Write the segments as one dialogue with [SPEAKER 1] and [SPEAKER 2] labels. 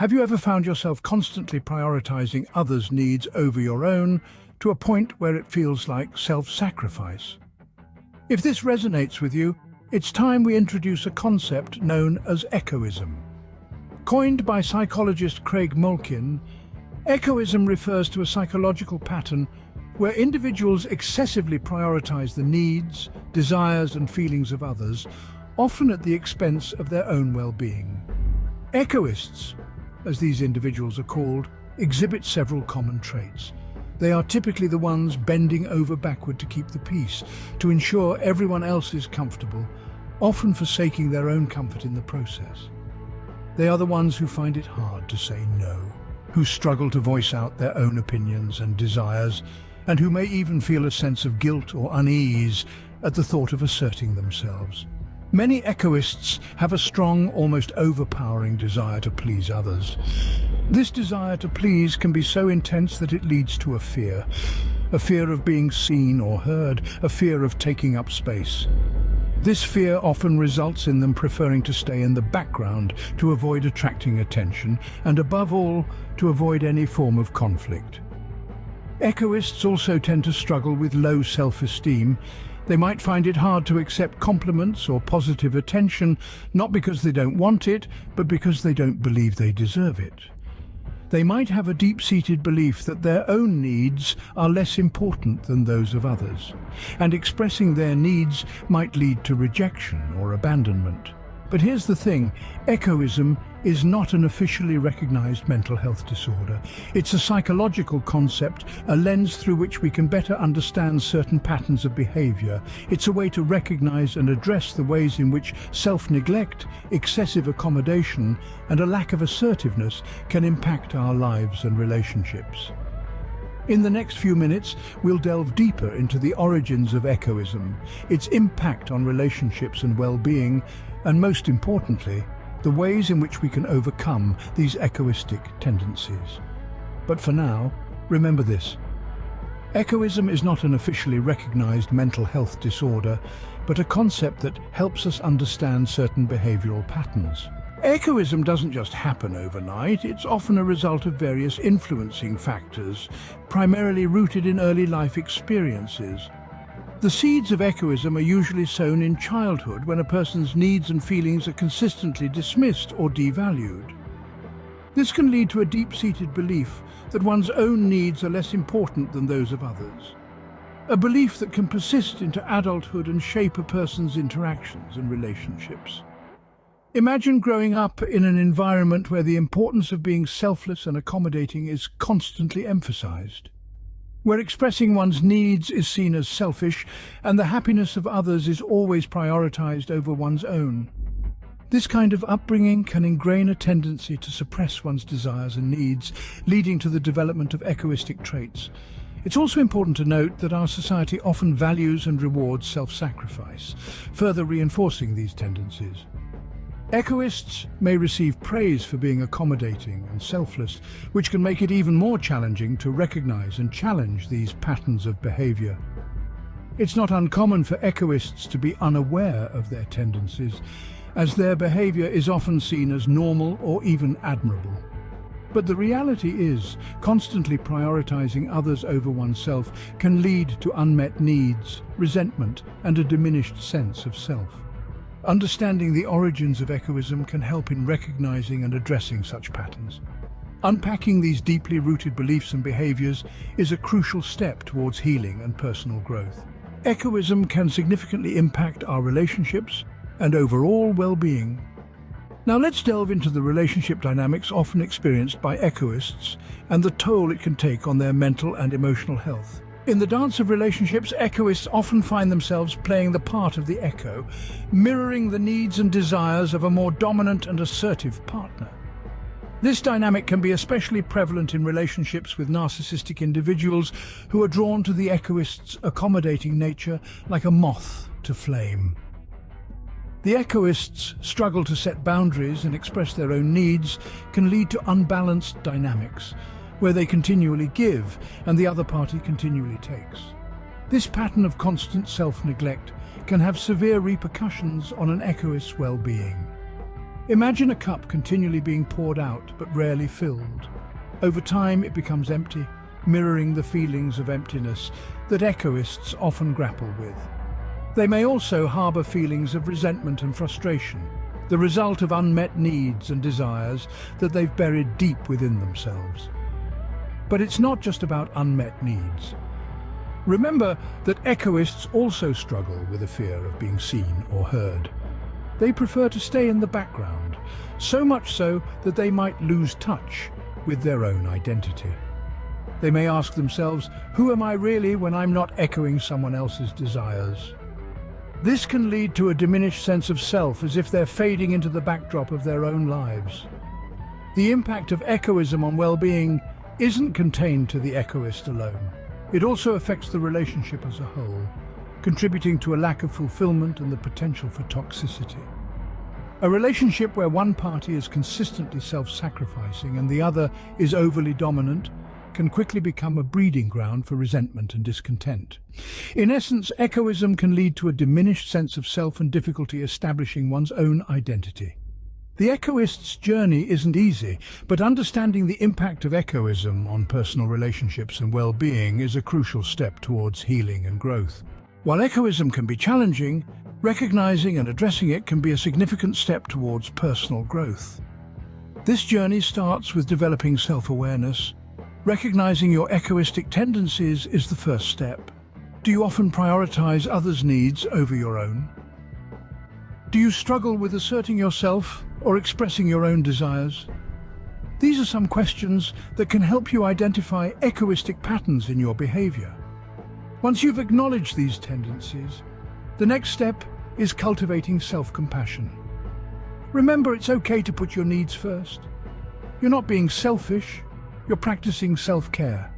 [SPEAKER 1] Have you ever found yourself constantly prioritizing others' needs over your own to a point where it feels like self-sacrifice? If this resonates with you, it's time we introduce a concept known as echoism. Coined by psychologist Craig Malkin, echoism refers to a psychological pattern where individuals excessively prioritize the needs, desires, and feelings of others, often at the expense of their own well-being. Echoists, as these individuals are called, exhibit several common traits. They are typically the ones bending over backward to keep the peace, to ensure everyone else is comfortable, often forsaking their own comfort in the process. They are the ones who find it hard to say no, who struggle to voice out their own opinions and desires, and who may even feel a sense of guilt or unease at the thought of asserting themselves. Many echoists have a strong, almost overpowering desire to please others. This desire to please can be so intense that it leads to a fear of being seen or heard, a fear of taking up space. This fear often results in them preferring to stay in the background to avoid attracting attention, and above all, to avoid any form of conflict. Echoists also tend to struggle with low self-esteem. They might find it hard to accept compliments or positive attention, not because they don't want it, but because they don't believe they deserve it. They might have a deep-seated belief that their own needs are less important than those of others, and expressing their needs might lead to rejection or abandonment. But here's the thing, echoism is not an officially recognized mental health disorder. It's a psychological concept, a lens through which we can better understand certain patterns of behavior. It's a way to recognize and address the ways in which self-neglect, excessive accommodation, and a lack of assertiveness can impact our lives and relationships. In the next few minutes, we'll delve deeper into the origins of echoism, its impact on relationships and well-being, and most importantly, the ways in which we can overcome these echoistic tendencies. But for now, remember this. Echoism is not an officially recognized mental health disorder, but a concept that helps us understand certain behavioral patterns. Echoism doesn't just happen overnight, it's often a result of various influencing factors, primarily rooted in early life experiences. The seeds of echoism are usually sown in childhood when a person's needs and feelings are consistently dismissed or devalued. This can lead to a deep-seated belief that one's own needs are less important than those of others. A belief that can persist into adulthood and shape a person's interactions and relationships. Imagine growing up in an environment where the importance of being selfless and accommodating is constantly emphasized, where expressing one's needs is seen as selfish and the happiness of others is always prioritized over one's own. This kind of upbringing can ingrain a tendency to suppress one's desires and needs, leading to the development of echoistic traits. It's also important to note that our society often values and rewards self-sacrifice, further reinforcing these tendencies. Echoists may receive praise for being accommodating and selfless, which can make it even more challenging to recognize and challenge these patterns of behavior. It's not uncommon for echoists to be unaware of their tendencies, as their behavior is often seen as normal or even admirable. But the reality is, constantly prioritizing others over oneself can lead to unmet needs, resentment, and a diminished sense of self. Understanding the origins of echoism can help in recognizing and addressing such patterns. Unpacking these deeply rooted beliefs and behaviors is a crucial step towards healing and personal growth. Echoism can significantly impact our relationships and overall well-being. Now let's delve into the relationship dynamics often experienced by echoists and the toll it can take on their mental and emotional health. In the dance of relationships, echoists often find themselves playing the part of the echo, mirroring the needs and desires of a more dominant and assertive partner. This dynamic can be especially prevalent in relationships with narcissistic individuals who are drawn to the echoist's accommodating nature like a moth to flame. The echoists' struggle to set boundaries and express their own needs can lead to unbalanced dynamics, where they continually give and the other party continually takes. This pattern of constant self-neglect can have severe repercussions on an echoist's well-being. Imagine a cup continually being poured out but rarely filled. Over time, it becomes empty, mirroring the feelings of emptiness that echoists often grapple with. They may also harbor feelings of resentment and frustration, the result of unmet needs and desires that they've buried deep within themselves. But it's not just about unmet needs. Remember that echoists also struggle with a fear of being seen or heard. They prefer to stay in the background, so much so that they might lose touch with their own identity. They may ask themselves, who am I really when I'm not echoing someone else's desires? This can lead to a diminished sense of self, as if they're fading into the backdrop of their own lives. The impact of echoism on well-being isn't contained to the echoist alone. It also affects the relationship as a whole, contributing to a lack of fulfillment and the potential for toxicity. A relationship where one party is consistently self-sacrificing and the other is overly dominant can quickly become a breeding ground for resentment and discontent. In essence, echoism can lead to a diminished sense of self and difficulty establishing one's own identity. The echoist's journey isn't easy, but understanding the impact of echoism on personal relationships and well-being is a crucial step towards healing and growth. While echoism can be challenging, recognizing and addressing it can be a significant step towards personal growth. This journey starts with developing self-awareness. Recognizing your echoistic tendencies is the first step. Do you often prioritize others' needs over your own? Do you struggle with asserting yourself or expressing your own desires? These are some questions that can help you identify echoistic patterns in your behavior. Once you've acknowledged these tendencies, the next step is cultivating self-compassion. Remember, it's okay to put your needs first. You're not being selfish, you're practicing self-care.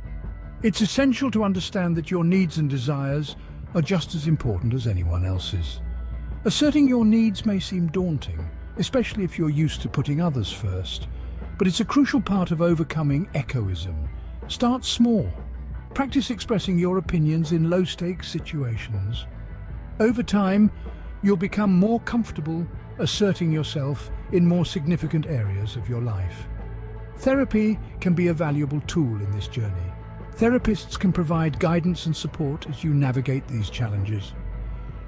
[SPEAKER 1] It's essential to understand that your needs and desires are just as important as anyone else's. Asserting your needs may seem daunting, especially if you're used to putting others first, but it's a crucial part of overcoming echoism. Start small. Practice expressing your opinions in low-stakes situations. Over time, you'll become more comfortable asserting yourself in more significant areas of your life. Therapy can be a valuable tool in this journey. Therapists can provide guidance and support as you navigate these challenges.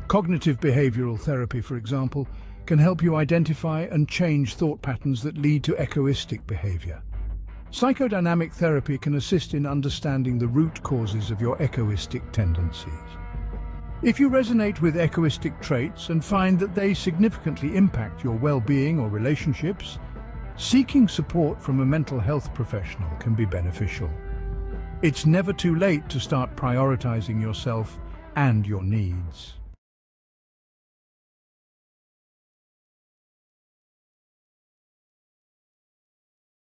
[SPEAKER 1] Cognitive behavioral therapy, for example, can help you identify and change thought patterns that lead to echoistic behavior. Psychodynamic therapy can assist in understanding the root causes of your echoistic tendencies. If you resonate with echoistic traits and find that they significantly impact your well-being or relationships, seeking support from a mental health professional can be beneficial. It's never too late to start prioritizing yourself and your needs.